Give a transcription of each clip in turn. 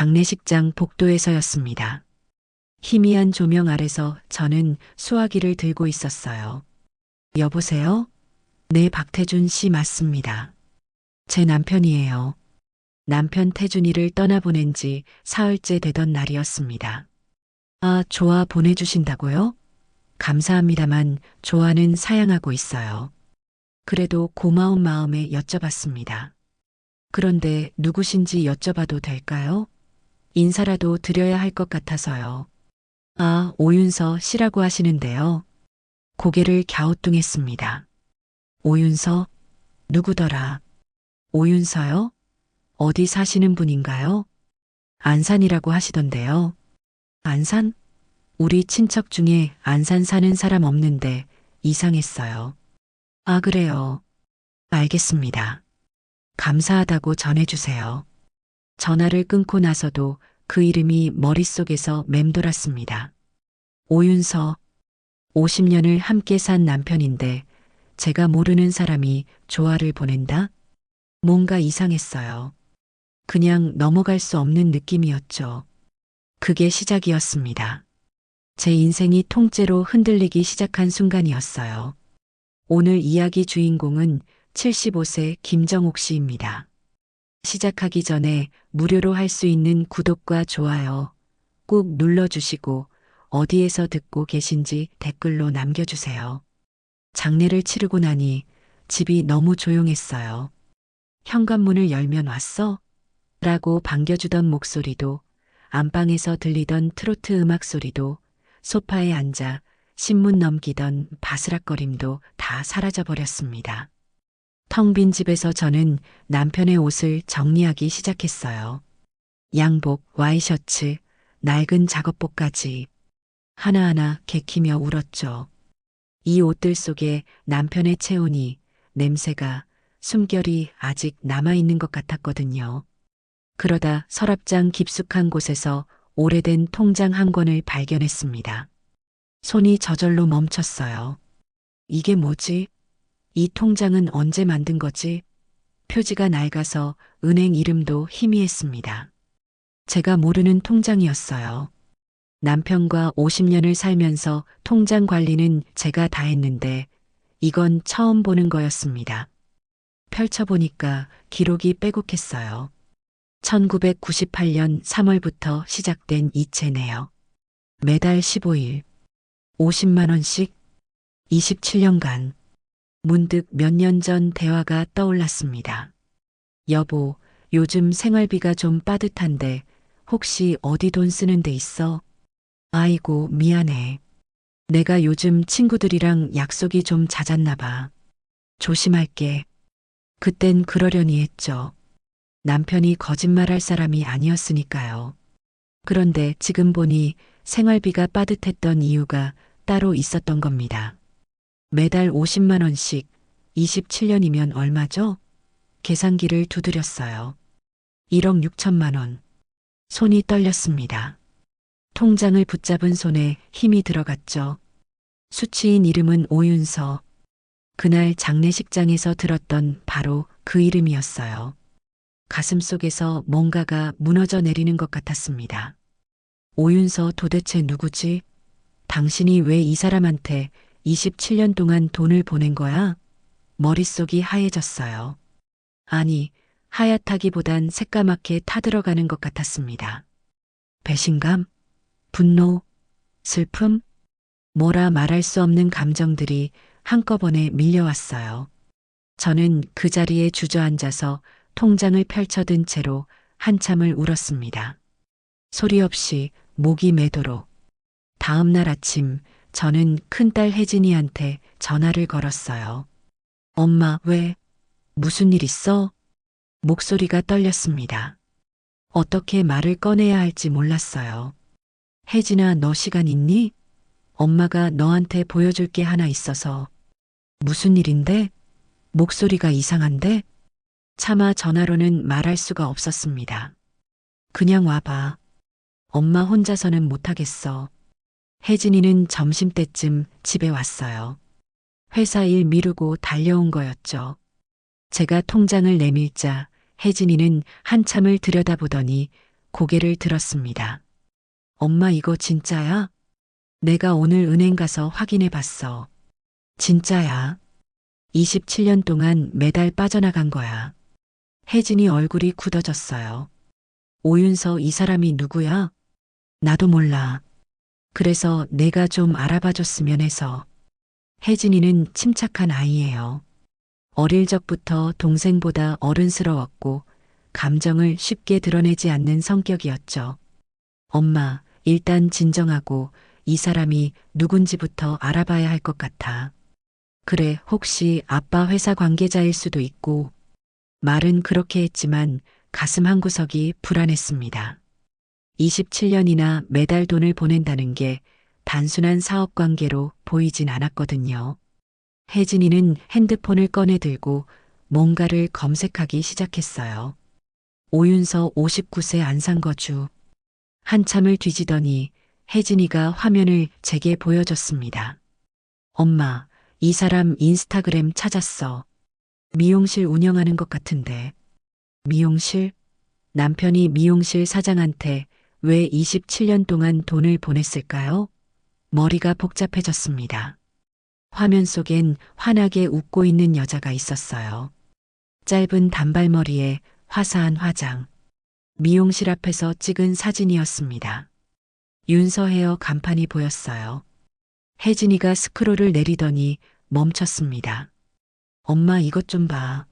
장례식장 복도에서였습니다. 희미한 조명 아래서 저는 수화기를 들고 있었어요. 여보세요? 네, 박태준 씨 맞습니다. 제 남편이에요. 남편 태준이를 떠나보낸 지 사흘째 되던 날이었습니다. 아, 조화 보내주신다고요? 감사합니다만 조화는 사양하고 있어요. 그래도 고마운 마음에 여쭤봤습니다. 그런데 누구신지 여쭤봐도 될까요? 인사라도 드려야 할 것 같아서요. 아, 오윤서 씨라고 하시는데요. 고개를 갸우뚱했습니다. 오윤서? 누구더라? 오윤서요? 어디 사시는 분인가요? 안산이라고 하시던데요. 안산? 우리 친척 중에 안산 사는 사람 없는데 이상했어요. 아, 그래요. 알겠습니다. 감사하다고 전해주세요. 전화를 끊고 나서도 그 이름이 머릿속에서 맴돌았습니다. 오윤서, 50년을 함께 산 남편인데 제가 모르는 사람이 조화를 보낸다? 뭔가 이상했어요. 그냥 넘어갈 수 없는 느낌이었죠. 그게 시작이었습니다. 제 인생이 통째로 흔들리기 시작한 순간이었어요. 오늘 이야기 주인공은 75세 김정옥 씨입니다. 시작하기 전에 무료로 할 수 있는 구독과 좋아요 꾹 눌러주시고 어디에서 듣고 계신지 댓글로 남겨주세요. 장례를 치르고 나니 집이 너무 조용했어요. 현관문을 열면 왔어? 라고 반겨주던 목소리도, 안방에서 들리던 트로트 음악 소리도, 소파에 앉아 신문 넘기던 바스락거림도 다 사라져버렸습니다. 텅 빈 집에서 저는 남편의 옷을 정리하기 시작했어요. 양복, 와이셔츠, 낡은 작업복까지 하나하나 개키며 울었죠. 이 옷들 속에 남편의 체온이, 냄새가, 숨결이 아직 남아있는 것 같았거든요. 그러다 서랍장 깊숙한 곳에서 오래된 통장 한 권을 발견했습니다. 손이 저절로 멈췄어요. 이게 뭐지? 이 통장은 언제 만든 거지? 표지가 낡아서 은행 이름도 희미했습니다. 제가 모르는 통장이었어요. 남편과 50년을 살면서 통장 관리는 제가 다 했는데 이건 처음 보는 거였습니다. 펼쳐보니까 기록이 빼곡했어요. 1998년 3월부터 시작된 이체네요. 매달 15일, 50만 원씩, 27년간. 문득 몇 년 전 대화가 떠올랐습니다. 여보, 요즘 생활비가 좀 빠듯한데 혹시 어디 돈 쓰는 데 있어? 아이고, 미안해. 내가 요즘 친구들이랑 약속이 좀 잦았나 봐. 조심할게. 그땐 그러려니 했죠. 남편이 거짓말할 사람이 아니었으니까요. 그런데 지금 보니 생활비가 빠듯했던 이유가 따로 있었던 겁니다. 매달 50만 원씩 27년이면 얼마죠? 계산기를 두드렸어요. 1억 6천만 원. 손이 떨렸습니다. 통장을 붙잡은 손에 힘이 들어갔죠. 수취인 이름은 오윤서. 그날 장례식장에서 들었던 바로 그 이름이었어요. 가슴속에서 뭔가가 무너져 내리는 것 같았습니다. 오윤서 도대체 누구지? 당신이 왜 이 사람한테 27년 동안 돈을 보낸 거야? 머릿속이 하얘졌어요. 아니, 하얗다기보단 새까맣게 타들어가는 것 같았습니다. 배신감? 분노? 슬픔? 뭐라 말할 수 없는 감정들이 한꺼번에 밀려왔어요. 저는 그 자리에 주저앉아서 통장을 펼쳐든 채로 한참을 울었습니다. 소리 없이 목이 매도록. 다음 날 아침 저는 큰딸 혜진이한테 전화를 걸었어요. 엄마, 왜? 무슨 일 있어? 목소리가 떨렸습니다. 어떻게 말을 꺼내야 할지 몰랐어요. 혜진아, 너 시간 있니? 엄마가 너한테 보여줄 게 하나 있어서. 무슨 일인데? 목소리가 이상한데? 차마 전화로는 말할 수가 없었습니다. 그냥 와봐. 엄마 혼자서는 못하겠어. 혜진이는 점심때쯤 집에 왔어요. 회사 일 미루고 달려온 거였죠. 제가 통장을 내밀자 혜진이는 한참을 들여다보더니 고개를 들었습니다. 엄마 이거 진짜야? 내가 오늘 은행 가서 확인해 봤어. 진짜야. 27년 동안 매달 빠져나간 거야. 혜진이 얼굴이 굳어졌어요. 오윤서 이 사람이 누구야? 나도 몰라. 그래서 내가 좀 알아봐 줬으면 해서. 혜진이는 침착한 아이예요. 어릴 적부터 동생보다 어른스러웠고 감정을 쉽게 드러내지 않는 성격이었죠. 엄마, 일단 진정하고 이 사람이 누군지부터 알아봐야 할 것 같아. 그래, 혹시 아빠 회사 관계자일 수도 있고. 말은 그렇게 했지만 가슴 한구석이 불안했습니다. 27년이나 매달 돈을 보낸다는 게 단순한 사업 관계로 보이진 않았거든요. 혜진이는 핸드폰을 꺼내 들고 뭔가를 검색하기 시작했어요. 오윤서 59세 안산거주. 한참을 뒤지더니 혜진이가 화면을 제게 보여줬습니다. 엄마, 이 사람 인스타그램 찾았어. 미용실 운영하는 것 같은데. 미용실? 남편이 미용실 사장한테 왜 27년 동안 돈을 보냈을까요? 머리가 복잡해졌습니다. 화면 속엔 환하게 웃고 있는 여자가 있었어요. 짧은 단발머리에 화사한 화장. 미용실 앞에서 찍은 사진이었습니다. 윤서 헤어 간판이 보였어요. 혜진이가 스크롤을 내리더니 멈췄습니다. 엄마 이것 좀 봐.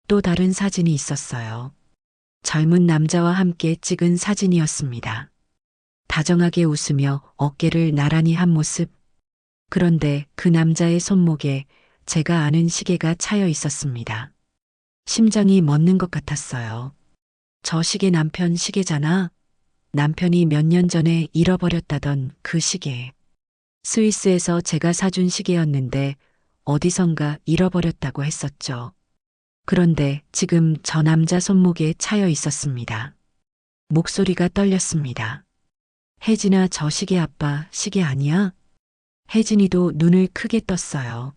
또 다른 사진이 있었어요. 젊은 남자와 함께 찍은 사진이었습니다. 다정하게 웃으며 어깨를 나란히 한 모습. 그런데 그 남자의 손목에 제가 아는 시계가 차여 있었습니다. 심장이 멎는 것 같았어요. 저 시계 남편 시계잖아. 남편이 몇 년 전에 잃어버렸다던 그 시계. 스위스에서 제가 사준 시계였는데 어디선가 잃어버렸다고 했었죠. 그런데 지금 저 남자 손목에 차여 있었습니다. 목소리가 떨렸습니다. 혜진아, 저 시계 아빠 시계 아니야? 혜진이도 눈을 크게 떴어요.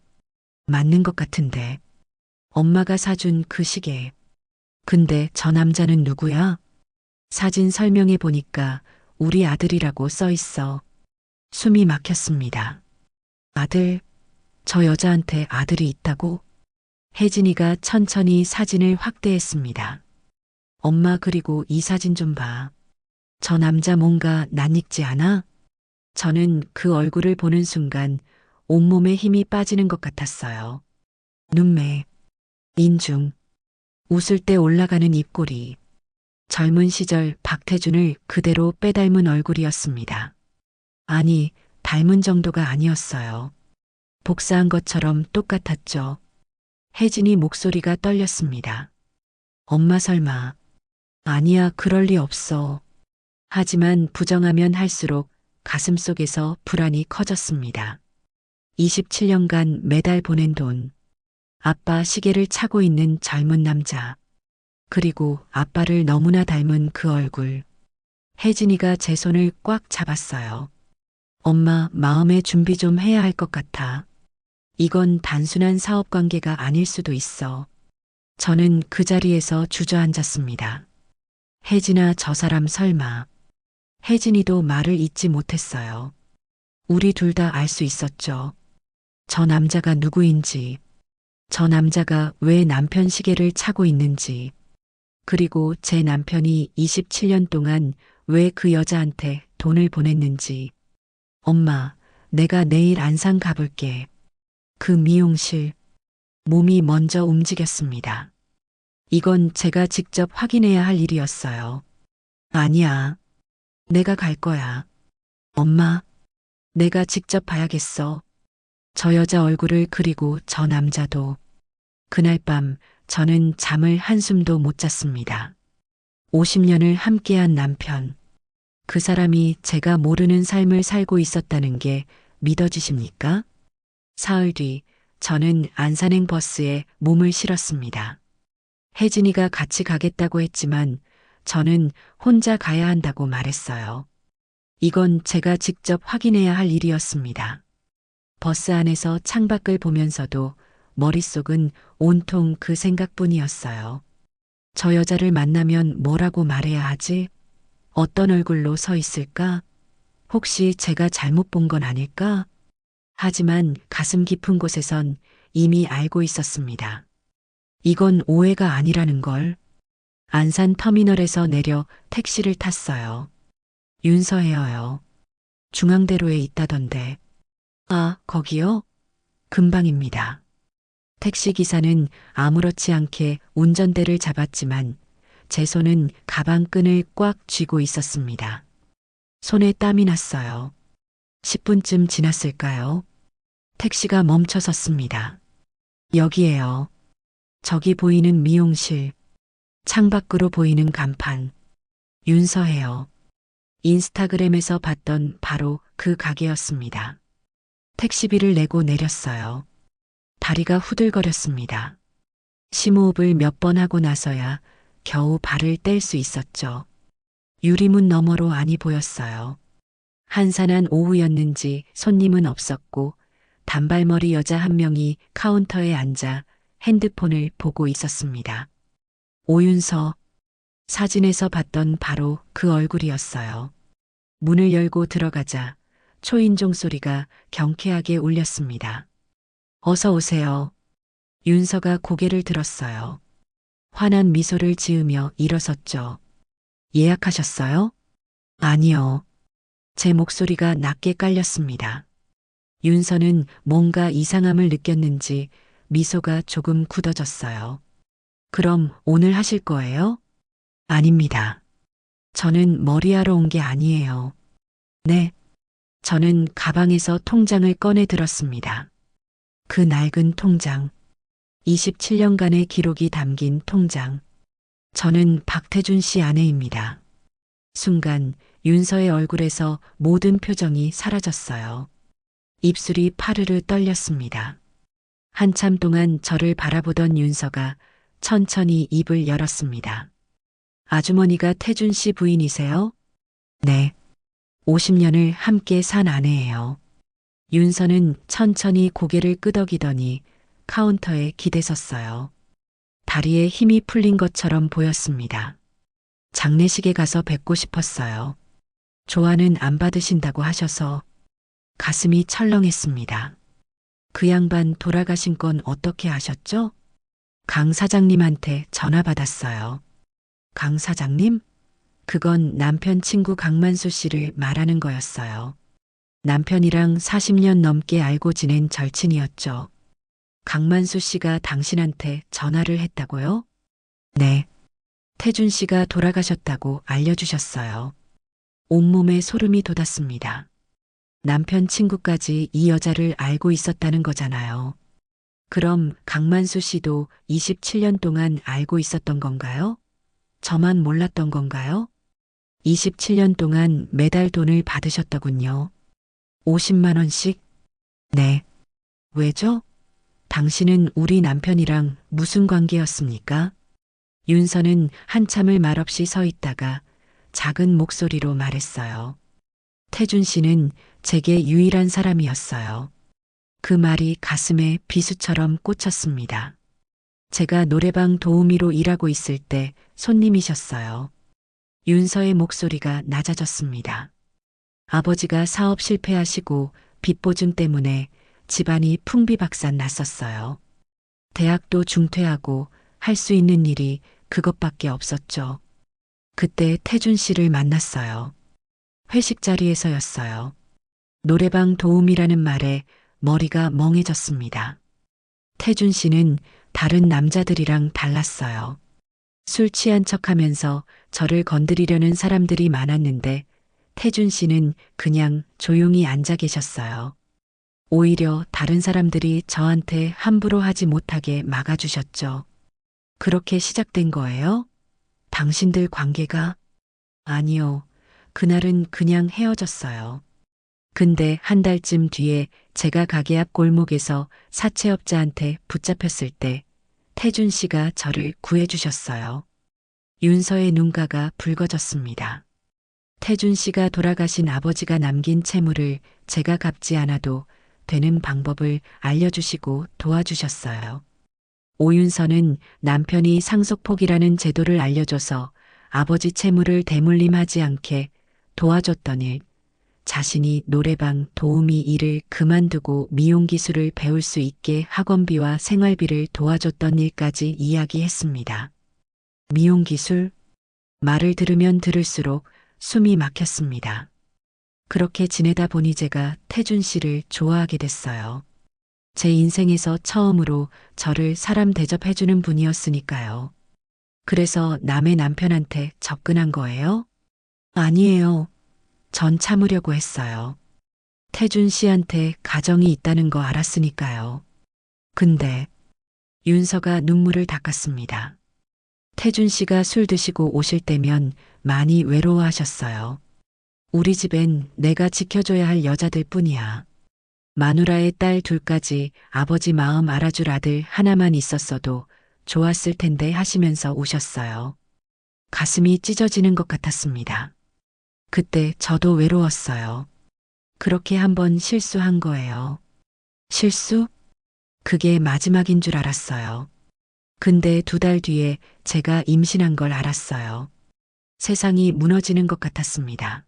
맞는 것 같은데. 엄마가 사준 그 시계. 근데 저 남자는 누구야? 사진 설명해 보니까 우리 아들이라고 써 있어. 숨이 막혔습니다. 아들, 저 여자한테 아들이 있다고? 혜진이가 천천히 사진을 확대했습니다. 엄마 그리고 이 사진 좀 봐. 저 남자 뭔가 낯익지 않아? 저는 그 얼굴을 보는 순간 온몸에 힘이 빠지는 것 같았어요. 눈매, 인중, 웃을 때 올라가는 입꼬리. 젊은 시절 박태준을 그대로 빼닮은 얼굴이었습니다. 아니, 닮은 정도가 아니었어요. 복사한 것처럼 똑같았죠. 혜진이 목소리가 떨렸습니다. 엄마 설마. 아니야, 그럴 리 없어. 하지만 부정하면 할수록 가슴 속에서 불안이 커졌습니다. 27년간 매달 보낸 돈. 아빠 시계를 차고 있는 젊은 남자. 그리고 아빠를 너무나 닮은 그 얼굴. 혜진이가 제 손을 꽉 잡았어요. 엄마, 마음의 준비 좀 해야 할 것 같아. 이건 단순한 사업 관계가 아닐 수도 있어. 저는 그 자리에서 주저앉았습니다. 혜진아, 저 사람 설마. 혜진이도 말을 잇지 못했어요. 우리 둘 다 알 수 있었죠. 저 남자가 누구인지, 저 남자가 왜 남편 시계를 차고 있는지, 그리고 제 남편이 27년 동안 왜 그 여자한테 돈을 보냈는지. 엄마, 내가 내일 안산 가볼게. 그 미용실. 몸이 먼저 움직였습니다. 이건 제가 직접 확인해야 할 일이었어요. 아니야. 내가 갈 거야. 엄마, 내가 직접 봐야겠어. 저 여자 얼굴을 그리고 저 남자도. 그날 밤 저는 잠을 한숨도 못 잤습니다. 50년을 함께한 남편. 그 사람이 제가 모르는 삶을 살고 있었다는 게 믿어지십니까? 사흘 뒤 저는 안산행 버스에 몸을 실었습니다. 혜진이가 같이 가겠다고 했지만 저는 혼자 가야 한다고 말했어요. 이건 제가 직접 확인해야 할 일이었습니다. 버스 안에서 창밖을 보면서도 머릿속은 온통 그 생각뿐이었어요. 저 여자를 만나면 뭐라고 말해야 하지? 어떤 얼굴로 서 있을까? 혹시 제가 잘못 본 건 아닐까? 하지만 가슴 깊은 곳에선 이미 알고 있었습니다. 이건 오해가 아니라는 걸. 안산 터미널에서 내려 택시를 탔어요. 윤서혜어요. 중앙대로에 있다던데. 아, 거기요? 금방입니다. 택시기사는 아무렇지 않게 운전대를 잡았지만 제 손은 가방 끈을 꽉 쥐고 있었습니다. 손에 땀이 났어요. 10분쯤 지났을까요? 택시가 멈춰 섰습니다. 여기에요. 저기 보이는 미용실. 창밖으로 보이는 간판. 윤서혜요. 인스타그램에서 봤던 바로 그 가게였습니다. 택시비를 내고 내렸어요. 다리가 후들거렸습니다. 심호흡을 몇 번 하고 나서야 겨우 발을 뗄 수 있었죠. 유리문 너머로 안이 보였어요. 한산한 오후였는지 손님은 없었고 단발머리 여자 한 명이 카운터에 앉아 핸드폰을 보고 있었습니다. 오윤서. 사진에서 봤던 바로 그 얼굴이었어요. 문을 열고 들어가자 초인종 소리가 경쾌하게 울렸습니다. 어서 오세요. 윤서가 고개를 들었어요. 환한 미소를 지으며 일어섰죠. 예약하셨어요? 아니요. 제 목소리가 낮게 깔렸습니다. 윤서는 뭔가 이상함을 느꼈는지 미소가 조금 굳어졌어요. 그럼 오늘 하실 거예요? 아닙니다. 저는 머리하러 온 게 아니에요. 네. 저는 가방에서 통장을 꺼내 들었습니다. 그 낡은 통장. 27년간의 기록이 담긴 통장. 저는 박태준 씨 아내입니다. 순간 윤서의 얼굴에서 모든 표정이 사라졌어요. 입술이 파르르 떨렸습니다. 한참 동안 저를 바라보던 윤서가 천천히 입을 열었습니다. 아주머니가 태준 씨 부인이세요? 네. 50년을 함께 산 아내예요. 윤서는 천천히 고개를 끄덕이더니 카운터에 기대섰어요. 다리에 힘이 풀린 것처럼 보였습니다. 장례식에 가서 뵙고 싶었어요. 조화는 안 받으신다고 하셔서 가슴이 철렁했습니다. 그 양반 돌아가신 건 어떻게 아셨죠? 강 사장님한테 전화 받았어요. 강 사장님? 그건 남편 친구 강만수 씨를 말하는 거였어요. 남편이랑 40년 넘게 알고 지낸 절친이었죠. 강만수 씨가 당신한테 전화를 했다고요? 네. 태준 씨가 돌아가셨다고 알려주셨어요. 온몸에 소름이 돋았습니다. 남편 친구까지 이 여자를 알고 있었다는 거잖아요. 그럼 강만수 씨도 27년 동안 알고 있었던 건가요? 저만 몰랐던 건가요? 27년 동안 매달 돈을 받으셨더군요. 50만 원씩? 네. 왜죠? 당신은 우리 남편이랑 무슨 관계였습니까? 윤서는 한참을 말없이 서 있다가 작은 목소리로 말했어요. 태준 씨는 제게 유일한 사람이었어요. 그 말이 가슴에 비수처럼 꽂혔습니다. 제가 노래방 도우미로 일하고 있을 때 손님이셨어요. 윤서의 목소리가 낮아졌습니다. 아버지가 사업 실패하시고 빚 보증 때문에 집안이 풍비박산 났었어요. 대학도 중퇴하고 할 수 있는 일이 그것밖에 없었죠. 그때 태준 씨를 만났어요. 회식 자리에서였어요. 노래방 도우미라는 말에 머리가 멍해졌습니다. 태준 씨는 다른 남자들이랑 달랐어요. 술 취한 척하면서 저를 건드리려는 사람들이 많았는데 태준 씨는 그냥 조용히 앉아 계셨어요. 오히려 다른 사람들이 저한테 함부로 하지 못하게 막아주셨죠. 그렇게 시작된 거예요? 당신들 관계가? 아니요. 그날은 그냥 헤어졌어요. 근데 한 달쯤 뒤에 제가 가게 앞 골목에서 사채업자한테 붙잡혔을 때 태준 씨가 저를 구해주셨어요. 윤서의 눈가가 붉어졌습니다. 태준 씨가 돌아가신 아버지가 남긴 채무를 제가 갚지 않아도 되는 방법을 알려주시고 도와주셨어요. 오윤서는 남편이 상속폭이라는 제도를 알려줘서 아버지 채무를 대물림하지 않게 도와줬던 일, 자신이 노래방 도우미 일을 그만두고 미용 기술을 배울 수 있게 학원비와 생활비를 도와줬던 일까지 이야기했습니다. 미용 기술? 말을 들으면 들을수록 숨이 막혔습니다. 그렇게 지내다 보니 제가 태준 씨를 좋아하게 됐어요. 제 인생에서 처음으로 저를 사람 대접해주는 분이었으니까요. 그래서 남의 남편한테 접근한 거예요? 아니에요. 전 참으려고 했어요. 태준 씨한테 가정이 있다는 거 알았으니까요. 근데 윤서가 눈물을 닦았습니다. 태준 씨가 술 드시고 오실 때면 많이 외로워하셨어요. 우리 집엔 내가 지켜줘야 할 여자들 뿐이야. 마누라의 딸 둘까지 아버지 마음 알아줄 아들 하나만 있었어도 좋았을 텐데 하시면서 우셨어요. 가슴이 찢어지는 것 같았습니다. 그때 저도 외로웠어요. 그렇게 한번 실수한 거예요. 실수? 그게 마지막인 줄 알았어요. 근데 2달 뒤에 제가 임신한 걸 알았어요. 세상이 무너지는 것 같았습니다.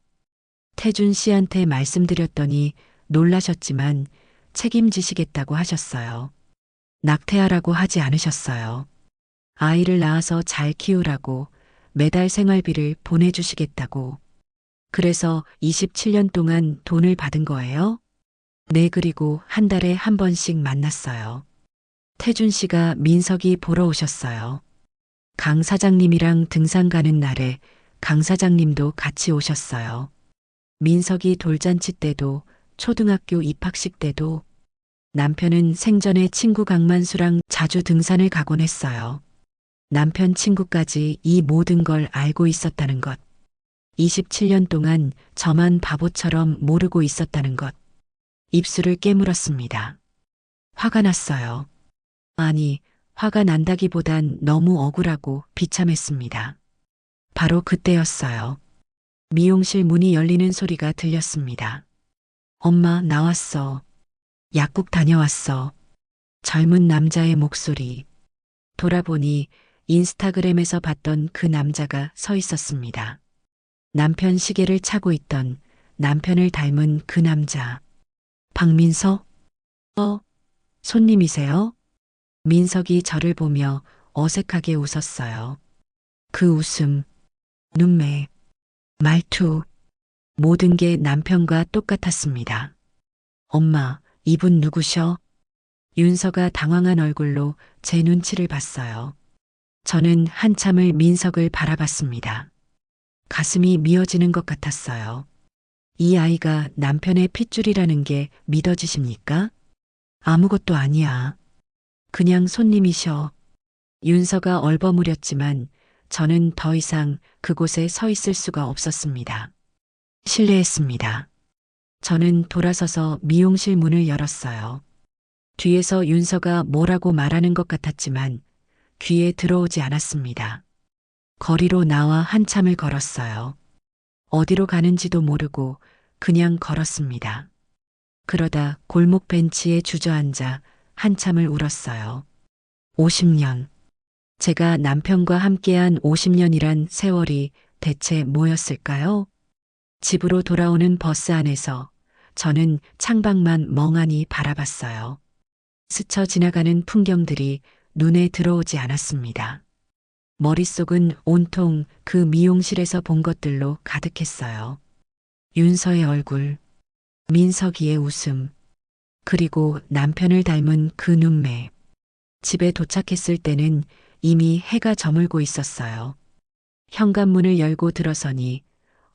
태준 씨한테 말씀드렸더니 놀라셨지만 책임지시겠다고 하셨어요. 낙태하라고 하지 않으셨어요. 아이를 낳아서 잘 키우라고 매달 생활비를 보내주시겠다고. 그래서 27년 동안 돈을 받은 거예요? 네, 그리고 한 달에 한 번씩 만났어요. 태준 씨가 민석이 보러 오셨어요. 강 사장님이랑 등산 가는 날에 강 사장님도 같이 오셨어요. 민석이 돌잔치 때도 초등학교 입학식 때도 남편은 생전에 친구 강만수랑 자주 등산을 가곤 했어요. 남편 친구까지 이 모든 걸 알고 있었다는 것. 27년 동안 저만 바보처럼 모르고 있었다는 것. 입술을 깨물었습니다. 화가 났어요. 아니, 화가 난다기보단 너무 억울하고 비참했습니다. 바로 그때였어요. 미용실 문이 열리는 소리가 들렸습니다. 엄마, 나왔어. 약국 다녀왔어. 젊은 남자의 목소리. 돌아보니 인스타그램에서 봤던 그 남자가 서 있었습니다. 남편 시계를 차고 있던 남편을 닮은 그 남자. 박민서? 손님이세요? 민석이 저를 보며 어색하게 웃었어요. 그 웃음, 눈매, 말투, 모든 게 남편과 똑같았습니다. 엄마, 이분 누구셔? 윤서가 당황한 얼굴로 제 눈치를 봤어요. 저는 한참을 민석을 바라봤습니다. 가슴이 미어지는 것 같았어요. 이 아이가 남편의 핏줄이라는 게 믿어지십니까? 아무것도 아니야. 그냥 손님이셔. 윤서가 얼버무렸지만 저는 더 이상 그곳에 서 있을 수가 없었습니다. 실례했습니다. 저는 돌아서서 미용실 문을 열었어요. 뒤에서 윤서가 뭐라고 말하는 것 같았지만 귀에 들어오지 않았습니다. 거리로 나와 한참을 걸었어요. 어디로 가는지도 모르고 그냥 걸었습니다. 그러다 골목 벤치에 주저앉아 한참을 울었어요. 50년. 제가 남편과 함께한 50년이란 세월이 대체 뭐였을까요? 집으로 돌아오는 버스 안에서 저는 창밖만 멍하니 바라봤어요. 스쳐 지나가는 풍경들이 눈에 들어오지 않았습니다. 머릿속은 온통 그 미용실에서 본 것들로 가득했어요. 윤서의 얼굴, 민석이의 웃음, 그리고 남편을 닮은 그 눈매. 집에 도착했을 때는 이미 해가 저물고 있었어요. 현관문을 열고 들어서니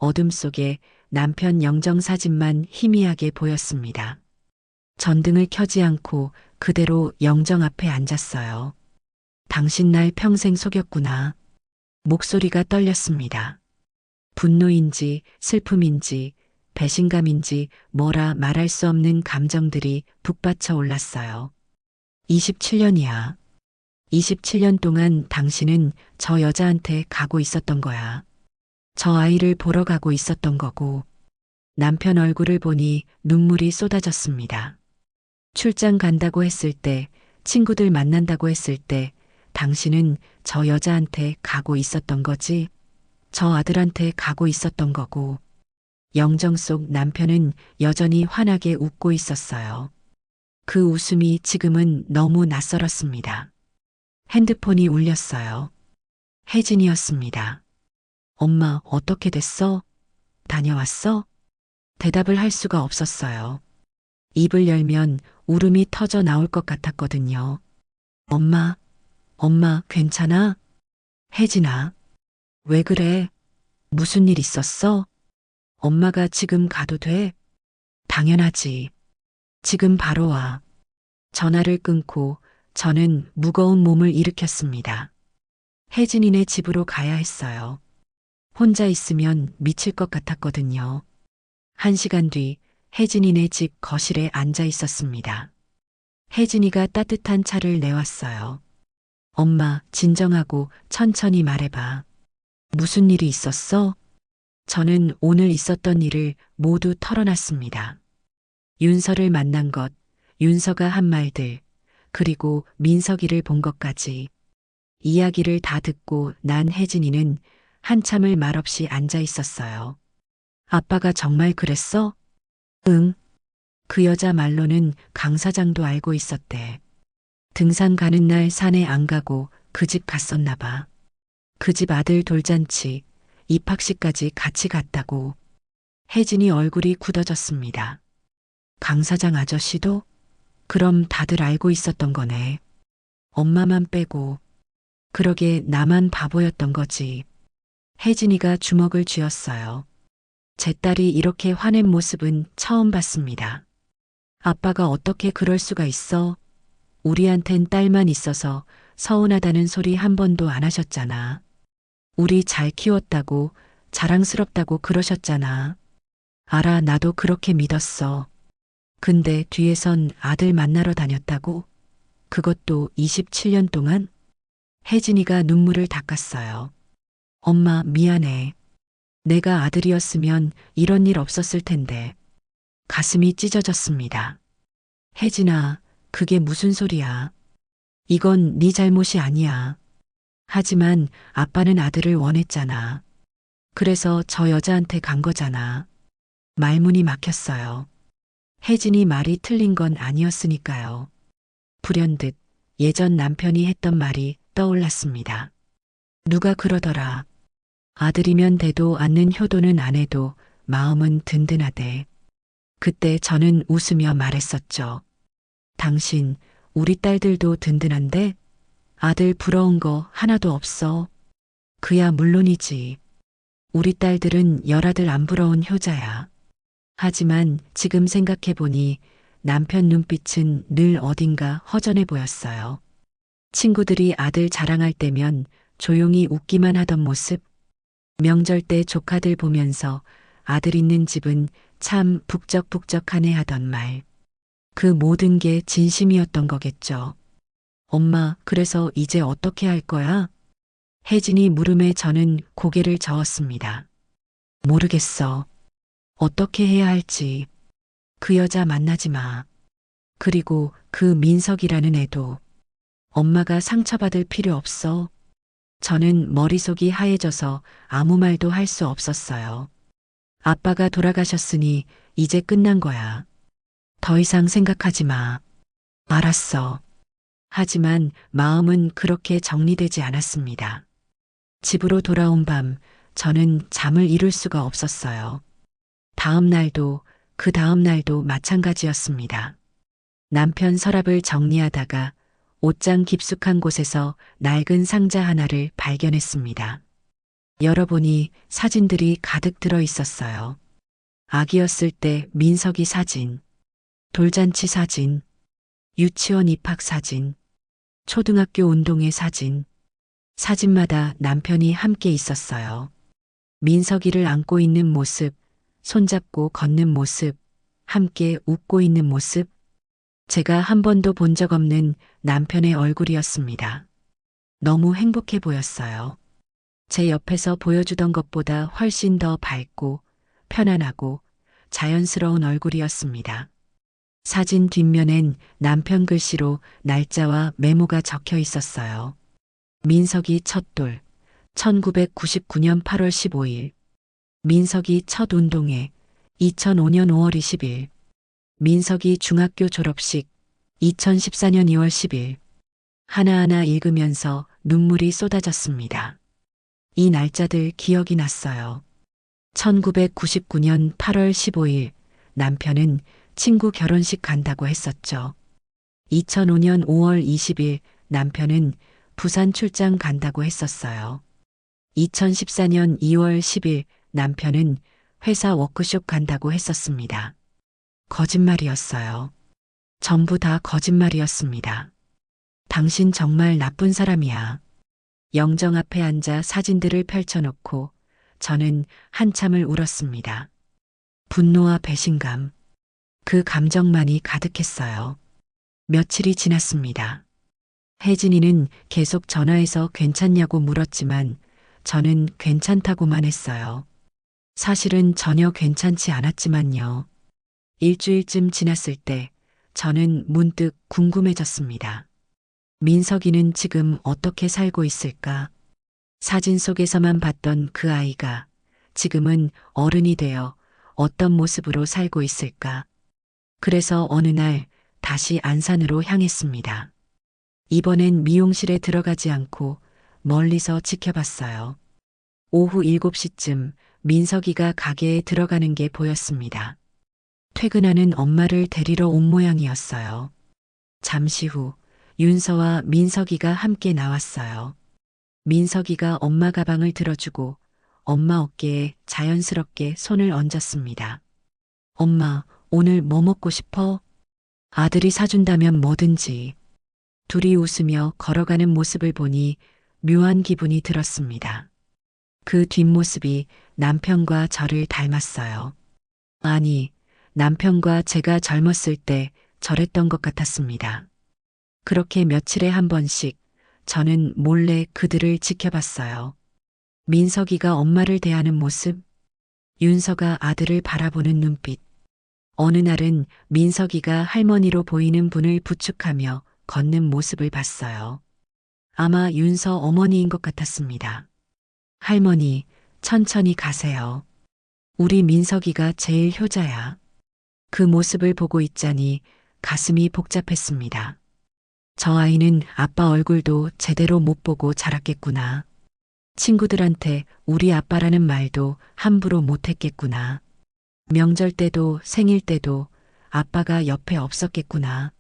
어둠 속에 남편 영정사진만 희미하게 보였습니다. 전등을 켜지 않고 그대로 영정 앞에 앉았어요. 당신 날 평생 속였구나. 목소리가 떨렸습니다. 분노인지 슬픔인지 배신감인지 뭐라 말할 수 없는 감정들이 북받쳐 올랐어요. 27년이야. 27년 동안 당신은 저 여자한테 가고 있었던 거야. 저 아이를 보러 가고 있었던 거고. 남편 얼굴을 보니 눈물이 쏟아졌습니다. 출장 간다고 했을 때, 친구들 만난다고 했을 때, 당신은 저 여자한테 가고 있었던 거지? 저 아들한테 가고 있었던 거고, 영정 속 남편은 여전히 환하게 웃고 있었어요. 그 웃음이 지금은 너무 낯설었습니다. 핸드폰이 울렸어요. 혜진이었습니다. 엄마, 어떻게 됐어? 다녀왔어? 대답을 할 수가 없었어요. 입을 열면 울음이 터져 나올 것 같았거든요. 엄마, 엄마, 괜찮아? 혜진아, 왜 그래? 무슨 일 있었어? 엄마가 지금 가도 돼? 당연하지. 지금 바로 와. 전화를 끊고 저는 무거운 몸을 일으켰습니다. 혜진이네 집으로 가야 했어요. 혼자 있으면 미칠 것 같았거든요. 1시간 뒤 혜진이네 집 거실에 앉아 있었습니다. 혜진이가 따뜻한 차를 내왔어요. 엄마, 진정하고 천천히 말해봐. 무슨 일이 있었어? 저는 오늘 있었던 일을 모두 털어놨습니다. 윤서를 만난 것, 윤서가 한 말들, 그리고 민석이를 본 것까지. 이야기를 다 듣고 난 혜진이는 한참을 말없이 앉아 있었어요. 아빠가 정말 그랬어? 응. 그 여자 말로는 강 사장도 알고 있었대. 등산 가는 날 산에 안 가고 그 집 갔었나 봐. 그 집 아들 돌잔치, 입학식까지 같이 갔다고. 혜진이 얼굴이 굳어졌습니다. 강 사장 아저씨도? 그럼 다들 알고 있었던 거네. 엄마만 빼고. 그러게 나만 바보였던 거지. 혜진이가 주먹을 쥐었어요. 제 딸이 이렇게 화낸 모습은 처음 봤습니다. 아빠가 어떻게 그럴 수가 있어? 우리한텐 딸만 있어서 서운하다는 소리 한 번도 안 하셨잖아. 우리 잘 키웠다고, 자랑스럽다고 그러셨잖아. 알아, 나도 그렇게 믿었어. 근데 뒤에선 아들 만나러 다녔다고? 그것도 27년 동안? 혜진이가 눈물을 닦았어요. 엄마, 미안해. 내가 아들이었으면 이런 일 없었을 텐데. 가슴이 찢어졌습니다. 혜진아, 그게 무슨 소리야? 이건 네 잘못이 아니야. 하지만 아빠는 아들을 원했잖아. 그래서 저 여자한테 간 거잖아. 말문이 막혔어요. 혜진이 말이 틀린 건 아니었으니까요. 불현듯 예전 남편이 했던 말이 떠올랐습니다. 누가 그러더라. 아들이면 돼도 않는 효도는 안 해도 마음은 든든하대. 그때 저는 웃으며 말했었죠. 당신, 우리 딸들도 든든한데? 아들 부러운 거 하나도 없어. 그야 물론이지. 우리 딸들은 열아들 안 부러운 효자야. 하지만 지금 생각해보니 남편 눈빛은 늘 어딘가 허전해 보였어요. 친구들이 아들 자랑할 때면 조용히 웃기만 하던 모습, 명절 때 조카들 보면서 아들 있는 집은 참 북적북적하네 하던 말. 그 모든 게 진심이었던 거겠죠. 엄마, 그래서 이제 어떻게 할 거야? 혜진이 물음에 저는 고개를 저었습니다. 모르겠어. 어떻게 해야 할지. 그 여자 만나지 마. 그리고 그 민석이라는 애도. 엄마가 상처받을 필요 없어. 저는 머릿속이 하얘져서 아무 말도 할 수 없었어요. 아빠가 돌아가셨으니 이제 끝난 거야. 더 이상 생각하지 마. 알았어. 하지만 마음은 그렇게 정리되지 않았습니다. 집으로 돌아온 밤, 저는 잠을 이룰 수가 없었어요. 다음 날도, 그 다음 날도 마찬가지였습니다. 남편 서랍을 정리하다가 옷장 깊숙한 곳에서 낡은 상자 하나를 발견했습니다. 열어보니 사진들이 가득 들어 있었어요. 아기였을 때 민석이 사진, 돌잔치 사진, 유치원 입학 사진, 초등학교 운동회 사진, 사진마다 남편이 함께 있었어요. 민석이를 안고 있는 모습, 손잡고 걷는 모습, 함께 웃고 있는 모습, 제가 한 번도 본 적 없는 남편의 얼굴이었습니다. 너무 행복해 보였어요. 제 옆에서 보여주던 것보다 훨씬 더 밝고 편안하고 자연스러운 얼굴이었습니다. 사진 뒷면엔 남편 글씨로 날짜와 메모가 적혀 있었어요. 민석이 첫돌, 1999년 8월 15일. 민석이 첫 운동회. 2005년 5월 20일. 민석이 중학교 졸업식. 2014년 2월 10일. 하나하나 읽으면서 눈물이 쏟아졌습니다. 이 날짜들 기억이 났어요. 1999년 8월 15일 남편은 친구 결혼식 간다고 했었죠. 2005년 5월 20일 남편은 부산 출장 간다고 했었어요. 2014년 2월 10일 남편은 회사 워크숍 간다고 했었습니다. 거짓말이었어요. 전부 다 거짓말이었습니다. 당신 정말 나쁜 사람이야. 영정 앞에 앉아 사진들을 펼쳐놓고 저는 한참을 울었습니다. 분노와 배신감. 그 감정만이 가득했어요. 며칠이 지났습니다. 혜진이는 계속 전화해서 괜찮냐고 물었지만 저는 괜찮다고만 했어요. 사실은 전혀 괜찮지 않았지만요. 일주일쯤 지났을 때 저는 문득 궁금해졌습니다. 민석이는 지금 어떻게 살고 있을까? 사진 속에서만 봤던 그 아이가 지금은 어른이 되어 어떤 모습으로 살고 있을까? 그래서 어느 날 다시 안산으로 향했습니다. 이번엔 미용실에 들어가지 않고 멀리서 지켜봤어요. 오후 7시쯤 민석이가 가게에 들어가는 게 보였습니다. 퇴근하는 엄마를 데리러 온 모양이었어요. 잠시 후 윤서와 민석이가 함께 나왔어요. 민석이가 엄마 가방을 들어주고 엄마 어깨에 자연스럽게 손을 얹었습니다. 엄마, 오늘 뭐 먹고 싶어? 아들이 사준다면 뭐든지. 둘이 웃으며 걸어가는 모습을 보니 묘한 기분이 들었습니다. 그 뒷모습이 남편과 저를 닮았어요. 아니, 남편과 제가 젊었을 때 저랬던 것 같았습니다. 그렇게 며칠에 한 번씩 저는 몰래 그들을 지켜봤어요. 민석이가 엄마를 대하는 모습, 윤서가 아들을 바라보는 눈빛. 어느 날은 민석이가 할머니로 보이는 분을 부축하며 걷는 모습을 봤어요. 아마 윤서 어머니인 것 같았습니다. 할머니, 천천히 가세요. 우리 민석이가 제일 효자야. 그 모습을 보고 있자니 가슴이 복잡했습니다. 저 아이는 아빠 얼굴도 제대로 못 보고 자랐겠구나. 친구들한테 우리 아빠라는 말도 함부로 못했겠구나. 명절 때도 생일 때도 아빠가 옆에 없었겠구나.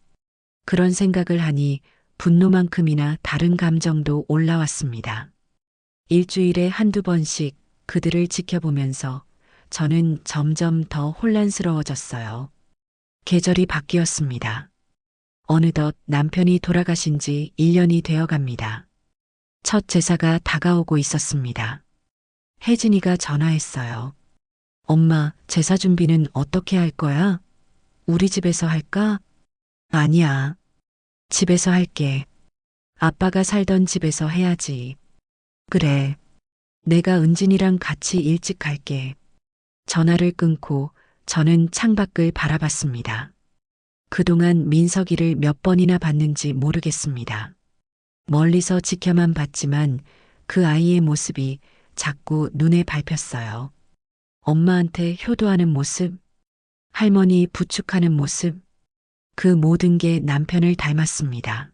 그런 생각을 하니 분노만큼이나 다른 감정도 올라왔습니다. 일주일에 한두 번씩 그들을 지켜보면서 저는 점점 더 혼란스러워졌어요. 계절이 바뀌었습니다. 어느덧 남편이 돌아가신 지 1년이 되어 갑니다. 첫 제사가 다가오고 있었습니다. 혜진이가 전화했어요. 엄마, 제사 준비는 어떻게 할 거야? 우리 집에서 할까? 아니야. 집에서 할게. 아빠가 살던 집에서 해야지. 그래. 내가 은진이랑 같이 일찍 갈게. 전화를 끊고 저는 창밖을 바라봤습니다. 그동안 민석이를 몇 번이나 봤는지 모르겠습니다. 멀리서 지켜만 봤지만 그 아이의 모습이 자꾸 눈에 밟혔어요. 엄마한테 효도하는 모습, 할머니 부축하는 모습, 그 모든 게 남편을 닮았습니다.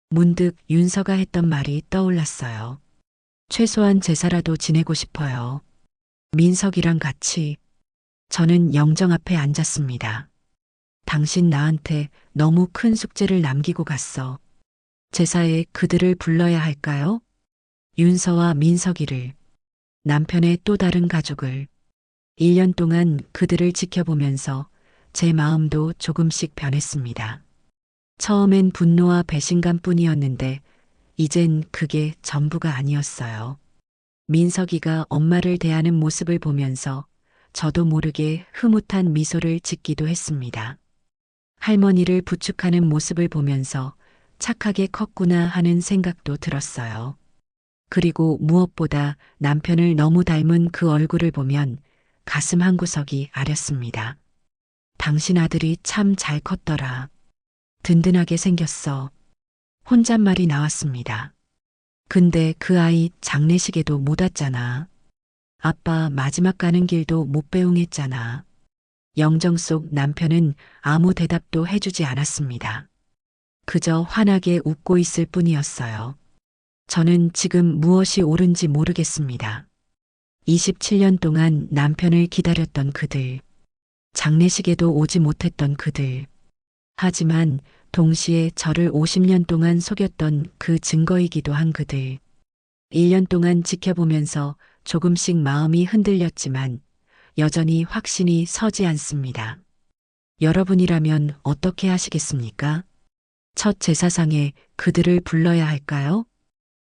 문득 윤서가 했던 말이 떠올랐어요. 최소한 제사라도 지내고 싶어요. 민석이랑 같이. 저는 영정 앞에 앉았습니다. 당신 나한테 너무 큰 숙제를 남기고 갔어. 제사에 그들을 불러야 할까요? 윤서와 민석이를, 남편의 또 다른 가족을. 1년 동안 그들을 지켜보면서 제 마음도 조금씩 변했습니다. 처음엔 분노와 배신감 뿐이었는데 이젠 그게 전부가 아니었어요. 민석이가 엄마를 대하는 모습을 보면서 저도 모르게 흐뭇한 미소를 짓기도 했습니다. 할머니를 부축하는 모습을 보면서 착하게 컸구나 하는 생각도 들었어요. 그리고 무엇보다 남편을 너무 닮은 그 얼굴을 보면 가슴 한구석이 아렸습니다. 당신 아들이 참 잘 컸더라. 든든하게 생겼어. 혼잣말이 나왔습니다. 근데 그 아이 장례식에도 못 왔잖아. 아빠 마지막 가는 길도 못 배웅했잖아. 영정 속 남편은 아무 대답도 해주지 않았습니다. 그저 환하게 웃고 있을 뿐이었어요. 저는 지금 무엇이 옳은지 모르겠습니다. 27년 동안 남편을 기다렸던 그들, 장례식에도 오지 못했던 그들, 하지만 동시에 저를 50년 동안 속였던 그 증거이기도 한 그들, 1년 동안 지켜보면서 조금씩 마음이 흔들렸지만 여전히 확신이 서지 않습니다. 여러분이라면 어떻게 하시겠습니까? 첫 제사상에 그들을 불러야 할까요?